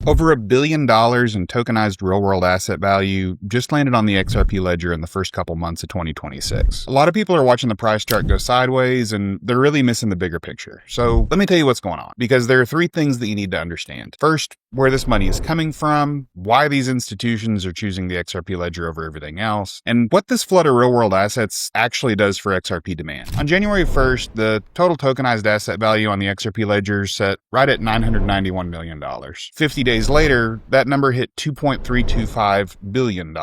Over $1 billion in tokenized real-world asset value just landed on the XRP ledger in the first couple months of 2026. A lot of people are watching the price chart go sideways, and they're really missing the bigger picture. So let me tell you what's going on, because there are three things that you need to understand. First, where this money is coming from, why these institutions are choosing the XRP ledger over everything else, and what this flood of real-world assets actually does for XRP demand. On January 1st, the total tokenized asset value on the XRP ledger set right at $991 million. 50 days later, that number hit $2.325 billion.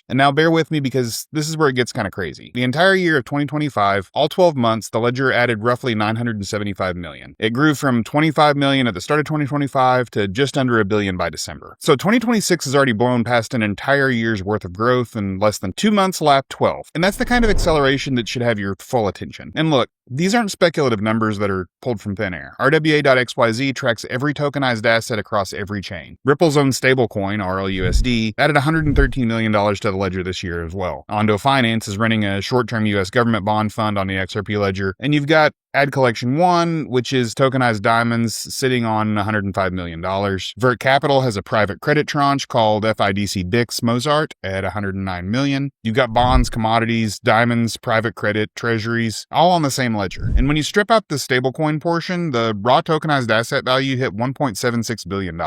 And now bear with me, because this is where it gets kind of crazy. The entire year of 2025, all 12 months, the ledger added roughly $975 million. It grew from $25 million at the start of 2025 to just under $1 billion by December. So 2026 has already blown past an entire year's worth of growth in less than 2 months, lapped 12. And that's the kind of acceleration that should have your full attention. And look, these aren't speculative numbers that are pulled from thin air. RWA.XYZ tracks every tokenized asset across every chain. Ripple's own stablecoin, RLUSD, added $113 million to the ledger this year as well. Ondo Finance is running a short-term U.S. government bond fund on the XRP ledger, and you've got Ad Collection 1, which is tokenized diamonds, sitting on $105 million. Vert Capital has a private credit tranche called FIDC BIX Mozart at $109 million. You've got bonds, commodities, diamonds, private credit, treasuries, all on the same ledger. And when you strip out the stablecoin portion, the raw tokenized asset value hit $1.76 billion.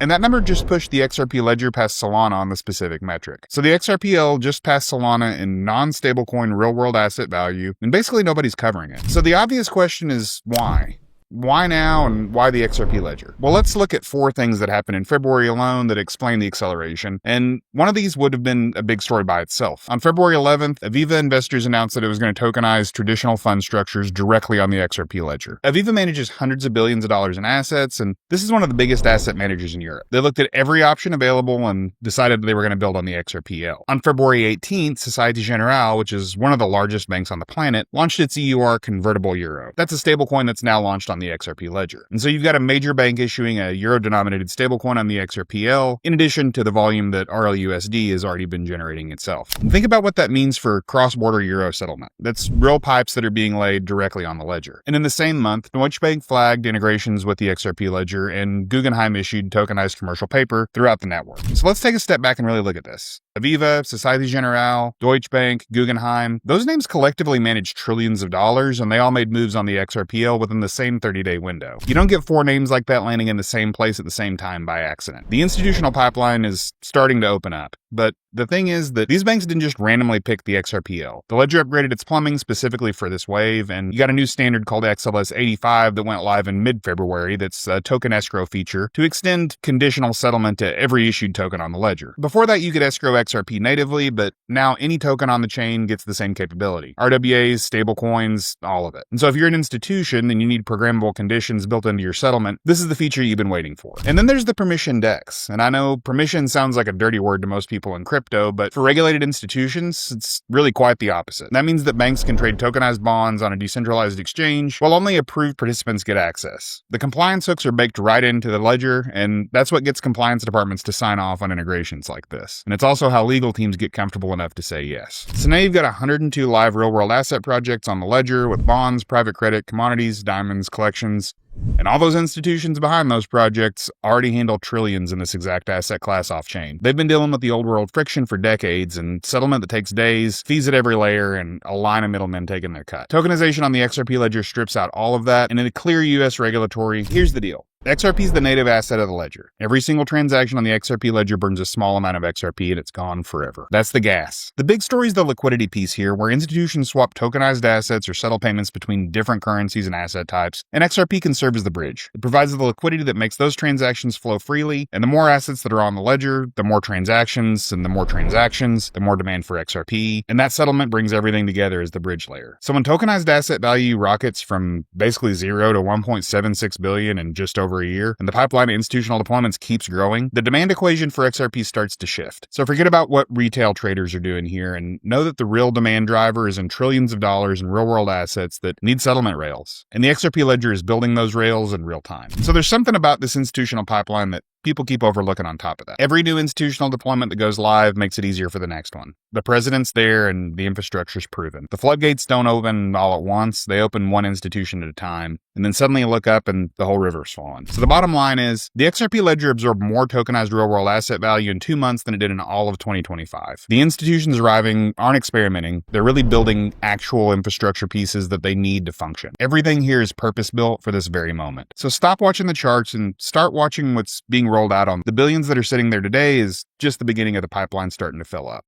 And that number just pushed the XRP ledger past Solana on the specific metric. So the XRPL just passed Solana in non-stablecoin real-world asset value, and basically nobody's covering it. So the obvious question is why? Why now, and why the XRP ledger? Well, let's look at 4 things that happened in February alone that explain the acceleration, and one of these would have been a big story by itself. On February 11th, Aviva Investors announced that it was going to tokenize traditional fund structures directly on the XRP ledger. Aviva manages hundreds of billions of dollars in assets, and this is one of the biggest asset managers in Europe. They looked at every option available and decided they were going to build on the XRPL. On February 18th, Societe Generale, which is one of the largest banks on the planet, launched its EUR convertible euro. That's a stablecoin that's now launched on the XRP ledger. And so you've got a major bank issuing a euro-denominated stablecoin on the XRPL, in addition to the volume that RLUSD has already been generating itself. And think about what that means for cross-border euro settlement. That's real pipes that are being laid directly on the ledger. And in the same month, Deutsche Bank flagged integrations with the XRP ledger, and Guggenheim issued tokenized commercial paper throughout the network. So let's take a step back and really look at this. Aviva, Societe Generale, Deutsche Bank, Guggenheim, those names collectively manage trillions of dollars, and they all made moves on the XRPL within the same 30-day window. You don't get 4 names like that landing in the same place at the same time by accident. The institutional pipeline is starting to open up, but the thing is that these banks didn't just randomly pick the XRPL. The ledger upgraded its plumbing specifically for this wave, and you got a new standard called XLS 85 that went live in mid-February that's a token escrow feature to extend conditional settlement to every issued token on the ledger. Before that, you could escrow XRP natively, but now any token on the chain gets the same capability. RWAs, stablecoins, all of it. And so if you're an institution and you need programmable conditions built into your settlement, this is the feature you've been waiting for. And then there's the permission DEX. And I know permission sounds like a dirty word to most people in crypto, but for regulated institutions, it's really quite the opposite. That means that banks can trade tokenized bonds on a decentralized exchange, while only approved participants get access. The compliance hooks are baked right into the ledger, and that's what gets compliance departments to sign off on integrations like this. And it's also how legal teams get comfortable enough to say yes. So now you've got 102 live real-world asset projects on the ledger with bonds, private credit, commodities, diamonds, collections. And all those institutions behind those projects already handle trillions in this exact asset class off-chain. They've been dealing with the old world friction for decades, and settlement that takes days, fees at every layer, and a line of middlemen taking their cut. Tokenization on the XRP ledger strips out all of that, and in a clear US regulatory, here's the deal. XRP is the native asset of the ledger. Every single transaction on the XRP ledger burns a small amount of XRP, and it's gone forever. That's the gas. The big story is the liquidity piece here, where institutions swap tokenized assets or settle payments between different currencies and asset types, and XRP can serve as the bridge. It provides the liquidity that makes those transactions flow freely, and the more assets that are on the ledger, the more transactions, and the more transactions, the more demand for XRP, and that settlement brings everything together as the bridge layer. So when tokenized asset value rockets from basically 0 to 1.76 billion in just over a year, and the pipeline of institutional deployments keeps growing, the demand equation for XRP starts to shift. So forget about what retail traders are doing here, and know that the real demand driver is in trillions of dollars in real-world assets that need settlement rails. And the XRP ledger is building those rails in real time. So there's something about this institutional pipeline that people keep overlooking on top of that. Every new institutional deployment that goes live makes it easier for the next one. The precedent's there and the infrastructure's proven. The floodgates don't open all at once. They open one institution at a time. And then suddenly you look up and the whole river's fallen. So the bottom line is the XRP ledger absorbed more tokenized real world asset value in 2 months than it did in all of 2025. The institutions arriving aren't experimenting. They're really building actual infrastructure pieces that they need to function. Everything here is purpose built for this very moment. So stop watching the charts and start watching what's being rolled out on. The billions that are sitting there today is just the beginning of the pipeline starting to fill up.